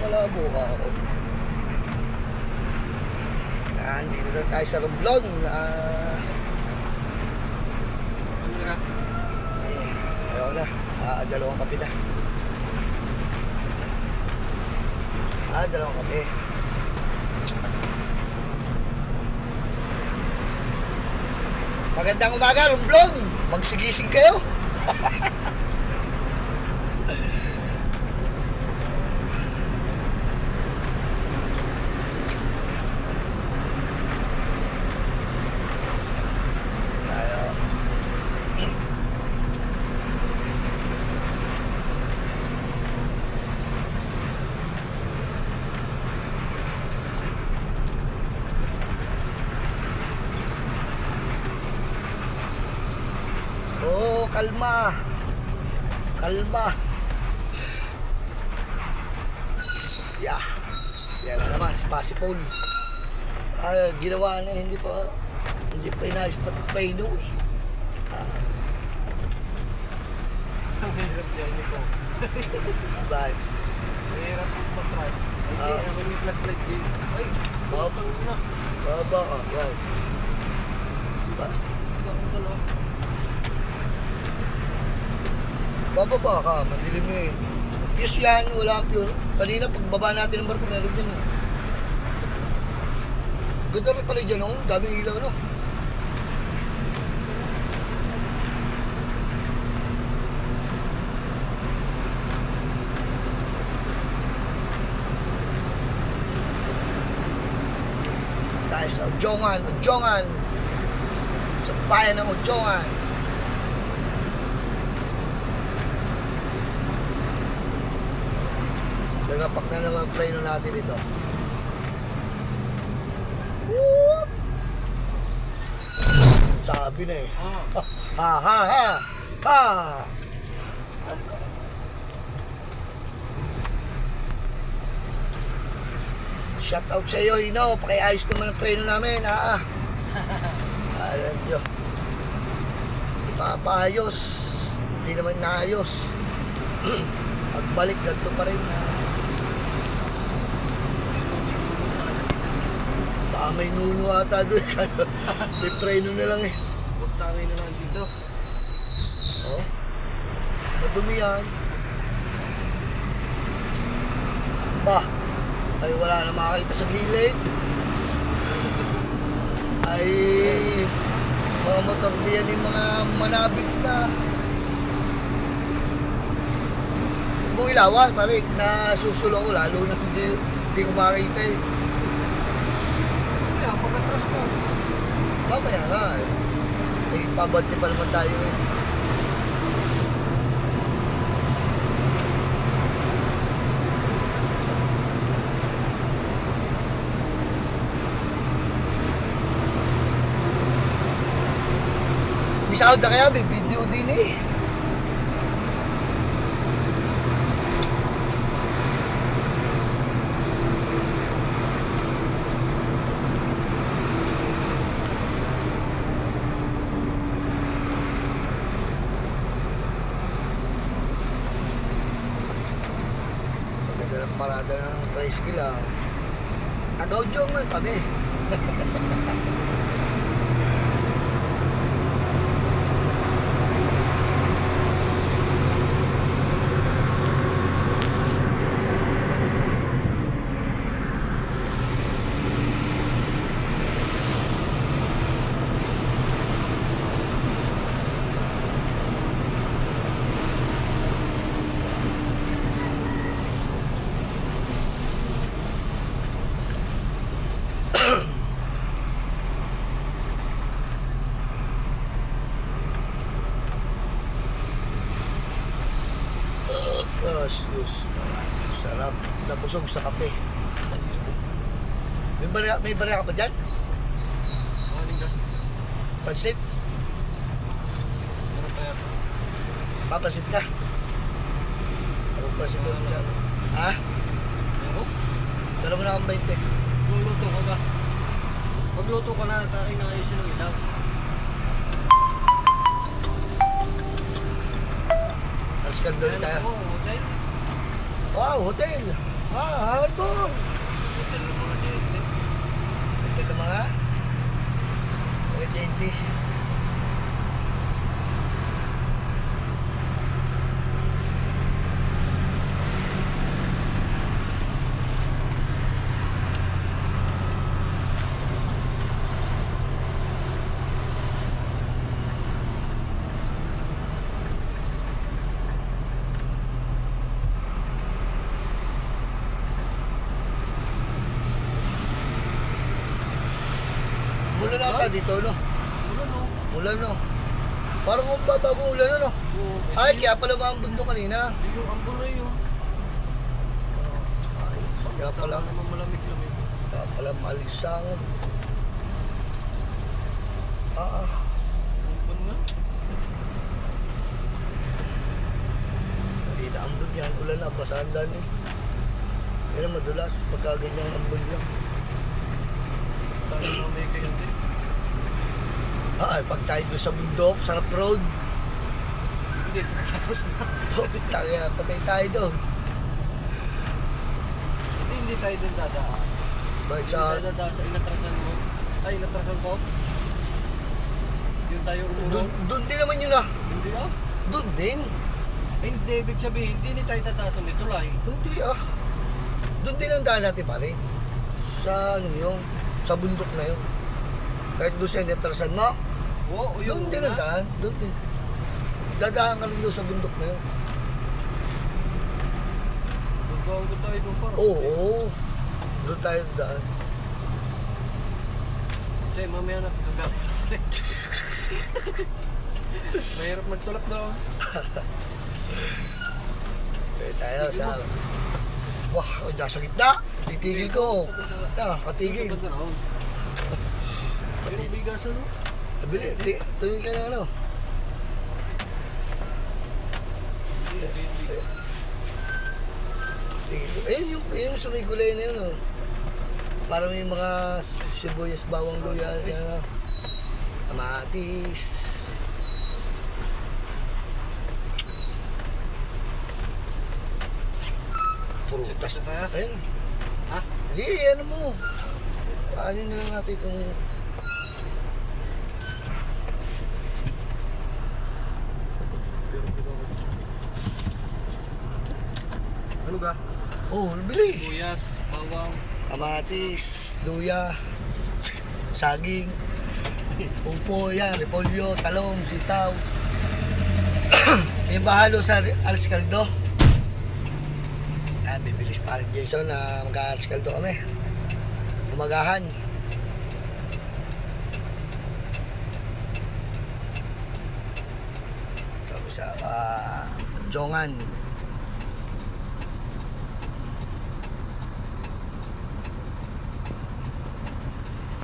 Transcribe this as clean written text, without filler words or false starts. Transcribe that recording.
malabo ka ako. Yan, dito na tayo sa Romblon. Ayaw na. Dalawang kape na. Dalawang kape. Magandang umaga, Romblon. Magsigising kayo. Kalma. Yeah. Yan na naman, si Pasipol. Ginawa na, hindi pa inayos pati Preno eh. Ang hirap yan ito. Bakit? Mahirap yung matras. Ay, may class light din. Ay, putang ina. Baba ka, wow. Bas. Ang dalawa. Bababa ka, mandilim mo eh. Fuse yan, wala ang fuse. Kanina pagbaba natin ng barko, meron din. Ganda rin pala dyan, oh. Daming ilaw, no? Tayo sa Udjongan. Sa bayan ng Udjongan. Nagapak na naman preno natin ito. Whoop! Sabi na eh. Ha! Shout out sa iyo, Hino. Pakiayos naman ang preno namin, ha? Alam nyo. Ipapayos. Hindi naman naayos. Pagbalik, ganito pa rin. Baka may nuno ata doon. May preno na lang eh. Bugtangin na lang dito. Oh. Madumi yan. Ay wala na makakita sa gilid. Ay mga motor diyan yung mga manabit na. Kung ilawan, parik, nasusulo ko lalo na hindi ko makita eh. Kaya, pagkatras mo. Mamaya nga eh. Pabante pa naman tayo eh. May sound na kaya, may video din eh. Parada ng tricycle ah. Nag-audio man kami. Diyos, sarap. Nabusog sa kape. May barya ka pa dyan? Maling ka. Pansit? Meron pa yata. Papasit ka? Ano pansit mo dyan? Ha? Meron? Dala mo na akong 20. Luluto ka ba? Magluto ka na, takin na ayusin ng ilaw. Alas kaldo na tayo. Oo, hotel. Wow, hotel. Harbor. Hotel ng mga dente. Ito na mga agente. Ulan ata dito, no? Wala no. Ulan, no? Parang kung bago ulan, no? Oo. Ay, kaya pala ba ang bundok kanina? Yung ambuloy yun. Ay, kaya pala, Tama naman malamig-lamig. kaya pala malisangan. Ah, Umpun nga. hindi na ambon yan. Ulan na, basahan dan eh. Yan ang madulas, pagka ganyang ambon lang. Tama naman may kagandi. Ay, pag tayo doon sa bundok, sarap road. Hindi, tapos na. Pupit tayo, patay tayo doon. Hindi tayo dun dadaan. Bakit Hindi sa... tayo dadaan sa inatrasan mo. Ay, inatrasan ko. Yung tayo umurong. Doon din naman yun ah. Hindi ah. Doon din. Ay, hindi, ibig sabihin, hindi tayo dadaan nito tulay. Hindi ah. Doon din ang daan natin pare. Sa ano yun, sa bundok na yun. Kahit doon sa netrasan mo, Oo, doon din ang daan. Doon din. Dadaan ka rin doon sa bundok na yun. Magkawag ko tayo doon parang. Oo. Doon tayo daan. Kasi mamaya na kagabi. Mahirap magtulak daw. Eh tayo sa... Wah, nasa gitna. Titigil ko. Katigil. Sa background. Yung bigasan mo. Bili, tumingin ka na ano. Ayun yung sa may gulay na yun. Oh. Para may mga sibuyas, bawang luya, ano, kamatis. Prutas. Ayun. Ha? Hindi, ano mo. Ano na lang natin kung... Ano ba? Oh, bili. Buyas, bawang. Kamatis, luya, saging, upo, yan, repolyo, talong, sitaw. May bahalo sa alas kaldo. Yan, bibilis pa rin Jason na mag-alas kaldo kami. Umagahan. Kami sa Jongan.